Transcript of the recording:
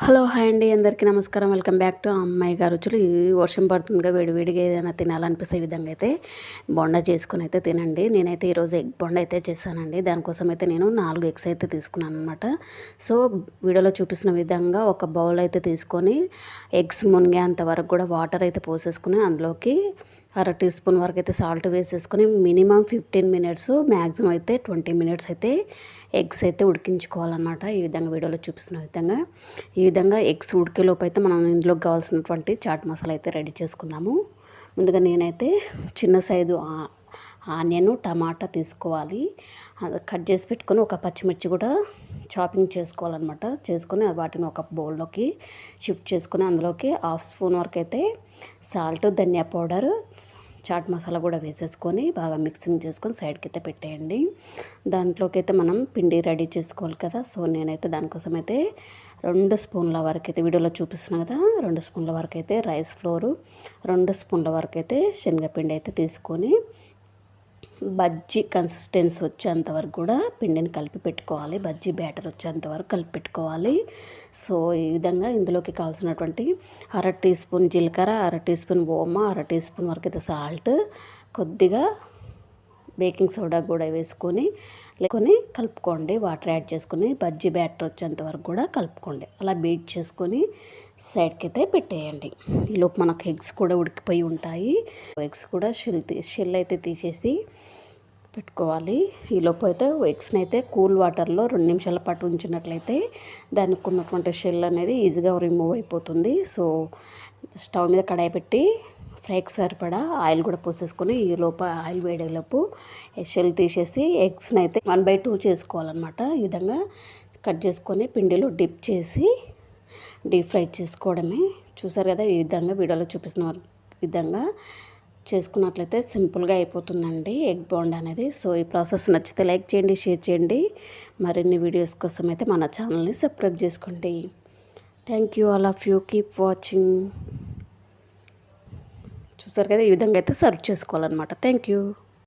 Hello hi అండి, అందరికీ నమస్కారం. వెల్కమ్ బ్యాక్ టు అమ్మాయి గారు రుచులు. ఈ వర్షం పడుతుందిగా వేడివేడిగా ఏదైనా తినాలనిపిస్తే ఈ విధంగా అయితే బొండా చేసుకుని అయితే తినండి. నేనైతే ఈరోజు ఎగ్ బొండా అయితే చేశానండి. దానికోసం అయితే నేను 4 ఎగ్స్ అయితే తీసుకున్నాను అనమాట. సో వీడియోలో చూపిస్తున్న విధంగా ఒక బౌల్ అయితే తీసుకొని ఎగ్స్ మునిగేంత వరకు కూడా వాటర్ అయితే పోసేసుకుని అందులోకి అర టీ స్పూన్ వరకు అయితే సాల్ట్ వేసేసుకొని మినిమం 15 మినిట్స్, మ్యాక్సిమం అయితే 20 మినిట్స్ అయితే ఎగ్స్ అయితే ఉడికించుకోవాలన్నమాట. ఈ విధంగా వీడియోలో చూపిస్తున్న విధంగా ఈ విధంగా ఎగ్స్ ఉడికేలోపు అయితే మనం ఇందులోకి కావాల్సినటువంటి చాట్ మసాలా అయితే రెడీ చేసుకుందాము. ముందుగా నేనైతే చిన్న సైజు ఆనియన్, టమాటా తీసుకోవాలి. అది కట్ చేసి పెట్టుకొని ఒక పచ్చిమిర్చి కూడా చాపింగ్ చేసుకోవాలన్నమాట. చేసుకొని వాటిని ఒక బౌల్లోకి షిఫ్ట్ చేసుకొని అందులోకి హాఫ్ స్పూన్ వరకు అయితే సాల్ట్, ధనియా పౌడర్, చాట్ మసాలా కూడా వేసేసుకొని బాగా మిక్సింగ్ చేసుకొని సైడ్కి అయితే పెట్టేయండి. దాంట్లోకి అయితే మనం పిండి రెడీ చేసుకోవాలి కదా. సో నేనైతే దానికోసం అయితే 2 స్పూన్ల వరకు అయితే వీడియోలో చూపిస్తున్నాను కదా, 2 స్పూన్ల వరకు అయితే రైస్ ఫ్లోరు, 2 స్పూన్ల వరకు అయితే శనగపిండి అయితే తీసుకొని బజ్జీ కన్సిస్టెన్సీ వచ్చేంతవరకు కూడా పిండిని కలిపి పెట్టుకోవాలి. బజ్జీ బ్యాటర్ వచ్చేంతవరకు కలిపి పెట్టుకోవాలి. సో ఈ విధంగా ఇందులోకి కావాల్సినటువంటి అర టీ స్పూన్ జీలకర్ర, అర టీ స్పూన్ ఓమా, అర టీ స్పూన్ వరకు అయితే సాల్ట్, కొద్దిగా బేకింగ్ సోడా కూడా వేసుకొని కలుపుకోండి. వాటర్ యాడ్ చేసుకొని బజ్జీ బ్యాటర్ వచ్చేంత వరకు కూడా కలుపుకోండి. అలా బీట్ చేసుకొని సైడ్కి అయితే పెట్టేయండి. ఈలోపు మనకు ఎగ్స్ కూడా ఉడికిపోయి ఉంటాయి. ఎగ్స్ కూడా షెల్ అయితే తీసేసి పెట్టుకోవాలి. ఈలోపు అయితే ఎగ్స్ని అయితే కూల్ వాటర్లో 2 నిమిషాల పాటు ఉంచినట్లయితే దానికి ఉన్నటువంటి షెల్ అనేది ఈజీగా రిమూవ్ అయిపోతుంది. సో స్టవ్ మీద కడాయి పెట్టి ఫ్రైకి సరిపడా ఆయిల్ కూడా పోసేసుకొని ఈలోపు ఆయిల్ వేడేలోపు షెల్ తీసేసి ఎగ్స్ని అయితే 1/2 చేసుకోవాలన్నమాట. ఈ విధంగా కట్ చేసుకొని పిండిలో డిప్ చేసి డీప్ ఫ్రై చేసుకోవడమే. చూసారు కదా, ఈ విధంగా వీడియోలో చూపిస్తున్న విధంగా చేసుకున్నట్లయితే సింపుల్గా అయిపోతుందండి ఎగ్ బోండా అనేది. సో ఈ ప్రాసెస్ నచ్చితే లైక్ చేయండి, షేర్ చేయండి. మరిన్ని వీడియోస్ కోసం అయితే మన ఛానల్ని సబ్స్క్రైబ్ చేసుకోండి. Thank you all of you. Keep watching. చూసారు కదా, ఈ విధంగా అయితే సర్వ్ చేసుకోవాలన్నమాట. Thank you.